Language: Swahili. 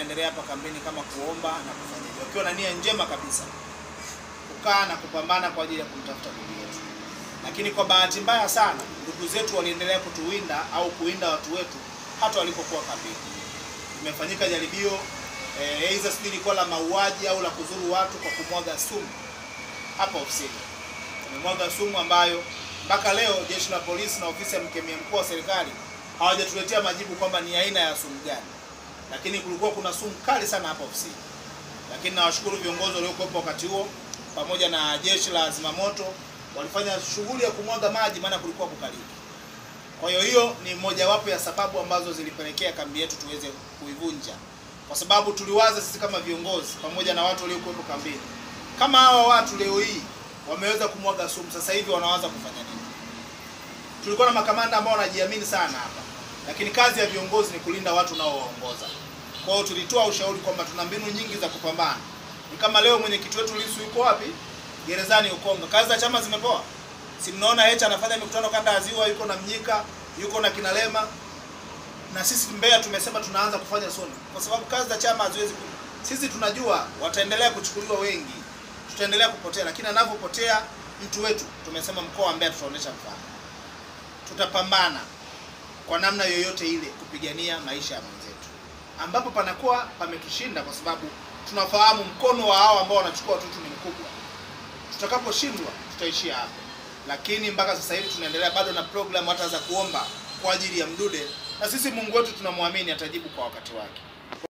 Endelea hapa kambini kama kuomba na kufanya hivyo, wakiwa na nia njema kabisa kukaa na kupambana kwa ajili ya kumtafuta ndugu yetu. Lakini kwa bahati mbaya sana ndugu zetu waliendelea kutuwinda au kuwinda watu wetu hata walipokuwa kambini. Imefanyika jaribio aidha ilikuwa la mauaji au la kuzuru watu kwa kumwaga sumu hapa ofisini. Tumemwaga sumu ambayo mpaka leo jeshi la polisi na ofisi ya mkemia mkuu wa serikali hawajatuletea majibu kwamba ni aina ya sumu gani. Lakini kulikuwa kuna sumu kali sana hapa ofisini. Lakini nawashukuru viongozi waliokuwepo wakati huo pamoja na jeshi la zimamoto, walifanya shughuli ya kumwaga maji maana kulikuwa kukaliki. Kwa hiyo ni mojawapo ya sababu ambazo zilipelekea kambi yetu tuweze kuivunja. Kwa sababu tuliwaza sisi kama viongozi pamoja na watu waliokuwepo kambini, kama hawa watu leo hii wameweza kumwaga sumu, sasa hivi wanaanza kufanya nini? Tulikuwa na makamanda ambao wanajiamini sana hapa, lakini kazi ya viongozi ni kulinda watu nao waongoza. Kwa hiyo tulitoa ushauri kwamba tuna mbinu nyingi za kupambana. Ni kama leo mwenyekiti wetu Lissu yuko wapi? Gerezani Ukonga. Kazi za chama zimepoa. Si mnaona Heche anafanya mikutano kanda ya Ziwa, yuko na Mnyika, yuko na Kinalema. Na sisi Mbeya tumesema tunaanza kufanya soon. Kwa sababu kazi za chama haziwezi sisi tunajua wataendelea kuchukuliwa wengi. Tutaendelea kupotea, lakini anapopotea mtu wetu tumesema mkoa wa Mbeya tutaonesha mfano. Tutapambana kwa namna yoyote ile kupigania maisha ya mwenzetu. Ambapo panakuwa pametushinda kwa sababu tunafahamu mkono wa hao ambao wanachukua watoto ni mkubwa. Tutakaposhindwa tutaishia hapo. Lakini mpaka sasa hivi tunaendelea bado na program hata za kuomba kwa ajili ya Mdude, na sisi Mungu wetu tunamwamini atajibu kwa wakati wake.